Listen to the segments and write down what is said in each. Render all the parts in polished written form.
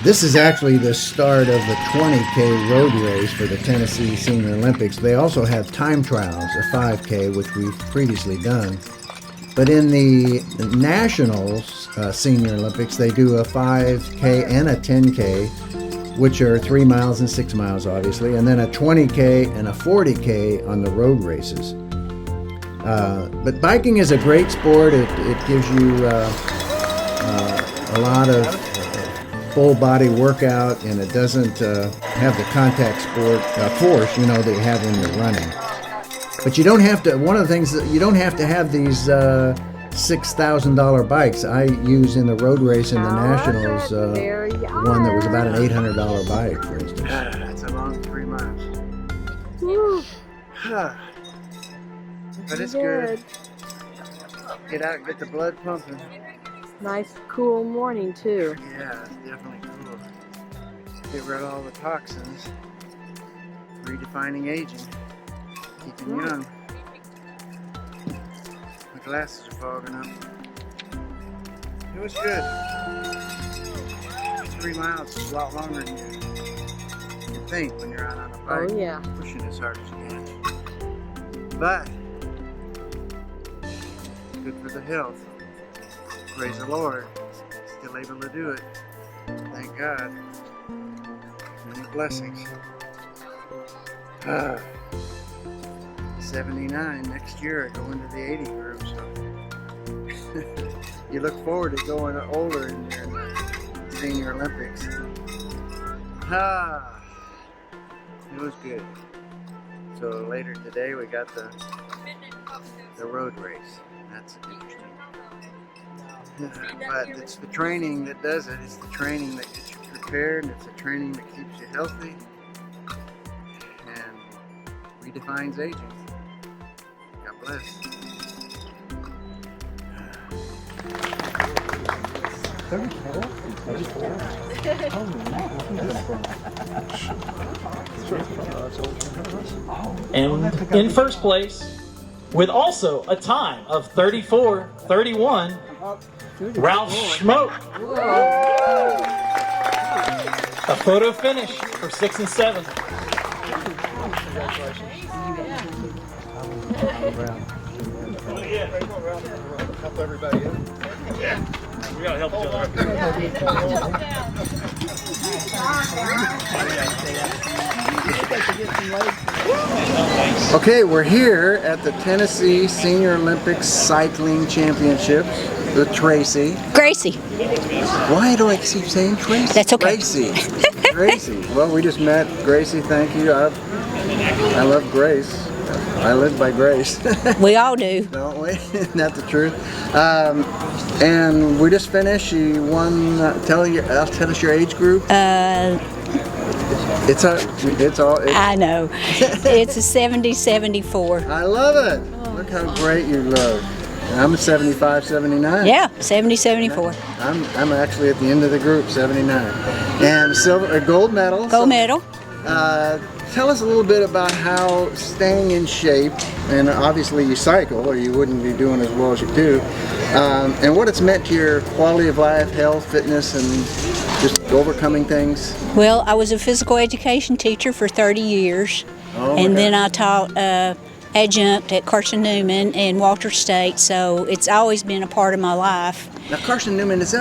This is actually the start of the 20K road race for the Tennessee Senior Olympics. They also have time trials, a 5K, which we've previously done. But in the Nationals Senior Olympics, they do a 5K and a 10K, which are 3 miles and 6 miles, obviously, and then a 20K and a 40K on the road races. But biking is a great sport. It gives you a lot of full body workout, and it doesn't have the contact sport force, you know, that you have when you're running. But you don't have to. One of the things that you don't have to have these $6,000 bikes. I use in the road race in the Nationals one that was about an $800 bike, for instance. That's a long 3 miles. Woo. But it's good. Get out and get the blood pumping. Nice, cool morning too. Yeah, it's definitely cool. Get rid of all the toxins. Redefining aging. Keeping young. My glasses are fogging up. It was good. 3 miles is a lot longer than you think when you're out on a bike. Oh yeah. Pushing as hard as you can. But good for the health. Praise the Lord. Still able to do it. Thank God. Many blessings. 79 next year. I go into the 80 group, so you look forward to going older in the Senior Olympics. It was good. So later today we got the road race. That's interesting. But it's the training that does it. It's the training that gets you prepared. It's the training that keeps you healthy and redefines aging. God bless. And in first place, with also a time of 34:31, Ralph Schmoke. A photo finish for 6 and 7. Help everybody out. Yeah, we gotta help each other. Okay, we're here at the Tennessee Senior Olympics Cycling Championships with Tracy. Gracie. Why do I keep saying Tracy? That's okay. Gracie. Gracie. Well, we just met Gracie. Thank you. I love Grace. I live by grace. We all do. Don't we? Isn't that the truth? And we just finished. She won. Tell us your age group. It's all. I know. It's a 70-74. I love it. Look how great you look. I'm a 75, 79. Yeah, 70-74. I'm actually at the end of the group, 79. And gold medal. Gold medal. Tell us a little bit about how staying in shape, and obviously you cycle or you wouldn't be doing as well as you do, and what it's meant to your quality of life, health, fitness, and just overcoming things. Well, I was a physical education teacher for 30 years, and then I taught adjunct at Carson Newman and Walter State, so it's always been a part of my life. Now Carson Newman, that's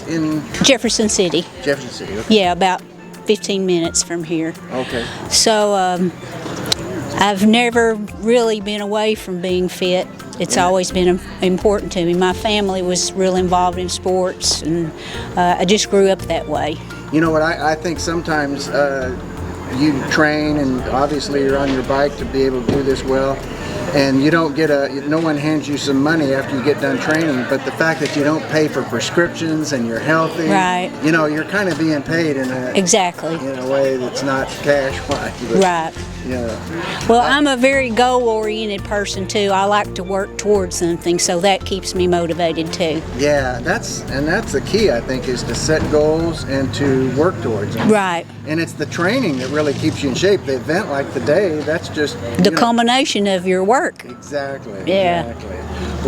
in Jefferson City. Jefferson City, okay. Yeah, about 15 minutes from here. Okay. So I've never really been away from being fit. It's always been important to me. My family was real involved in sports, and I just grew up that way. You know what, I think sometimes you train, and obviously you're on your bike to be able to do this well, and you don't get no one hands you some money after you get done training, but the fact that you don't pay for prescriptions and you're healthy, right? You know, you're kind of being paid in a exactly in a way that's not cash wise. Right. Yeah. Well, I'm a very goal-oriented person too. I like to work towards something, so that keeps me motivated too. Yeah, that's the key, I think, is to set goals and to work towards them. Right. And it's the training that really keeps you in shape. The event like the day, that's just The culmination of your work. Exactly. Yeah. Exactly.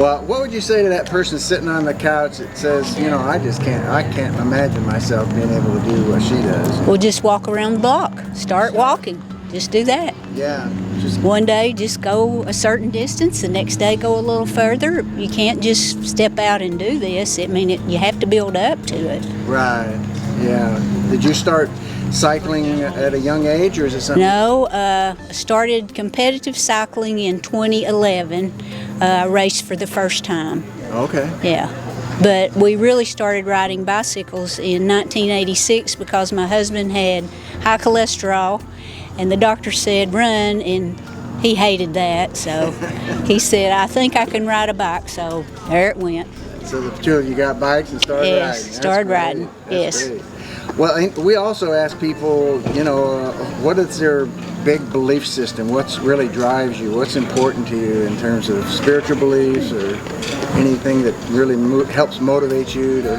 Well, what would you say to that person sitting on the couch that says, I can't imagine myself being able to do what she does? We'll just walk around the block. Start walking. Just do that. Yeah. Just One day, just go a certain distance. The next day, go a little further. You can't just step out and do this. You have to build up to it. right. Yeah. Did you start cycling at a young age, or is it something? No, I started competitive cycling in 2011. I raced for the first time. Okay. Yeah. But we really started riding bicycles in 1986 because my husband had high cholesterol, and the doctor said run, and he hated that. So he said, I think I can ride a bike. So there it went. So the two of you got bikes and started riding. Yes, started riding. That's Yes. great. Well, we also ask people, what is their big belief system? What really drives you? What's important to you in terms of spiritual beliefs or anything that really helps motivate you to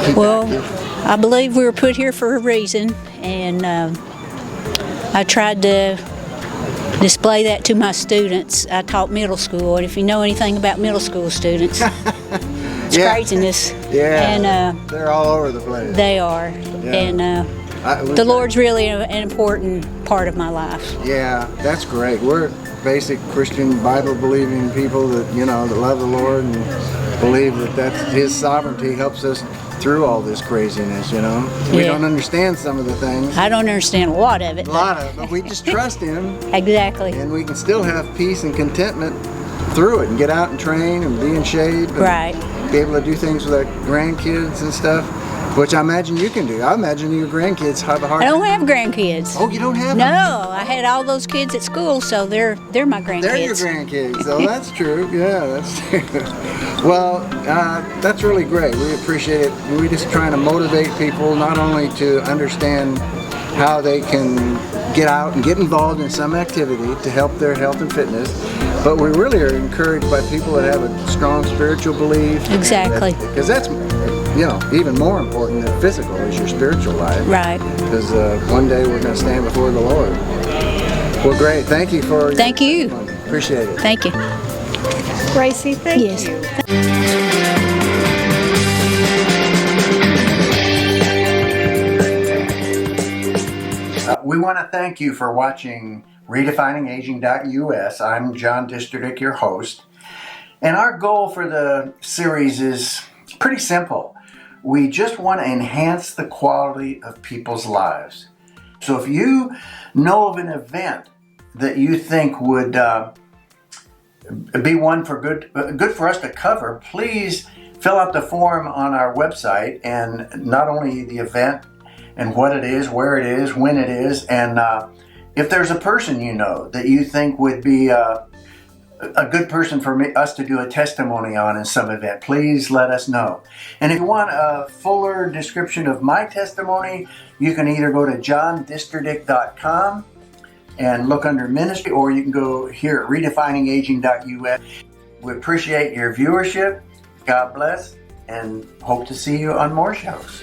keep active? I believe we were put here for a reason, and I tried to display that to my students. I taught middle school, and if you know anything about middle school students, it's Yeah. craziness. Yeah, And they're all over the place. they are. Yeah. And the Lord's really an important part of my life. Yeah, that's great. We're basic Christian Bible-believing people that that love the Lord and believe that's His sovereignty helps us through all this craziness. We Yeah. don't understand some of the things, I don't understand a lot of it. a lot of it, but we just trust Him, Exactly. and we can still have peace and contentment through it, and get out and train and be in shape, and Right. be able to do things with our grandkids and stuff, which I imagine you can do. I imagine your grandkids have a hard I time. don't have grandkids. Oh, you don't have No, them? I had all those kids at school, so they're my grandkids. They're your grandkids. Oh, that's true. Yeah, that's true. Well, that's really great. We appreciate it. We're just trying to motivate people not only to understand how they can get out and get involved in some activity to help their health and fitness, but we really are encouraged by people that have a strong spiritual belief. Exactly. Because that's even more important than physical is your spiritual life. Right. Because one day we're going to stand before the Lord. Well, great. Thank you for Thank you. Appreciate it. Thank you. Gracie, thank Yes. you. We want to thank you for watching RedefiningAging.us. I'm John Disterdick, your host. And our goal for the series is pretty simple. We just want to enhance the quality of people's lives. So if you know of an event that you think would be one for good for us to cover, please fill out the form on our website, and not only the event and what it is, where it is, when it is, and if there's a person that you think would be a good person for us to do a testimony on in some event, please let us know. And if you want a fuller description of my testimony, you can either go to johndisterdick.com and look under ministry, or you can go here at redefiningaging.us. We appreciate your viewership. God bless, and hope to see you on more shows.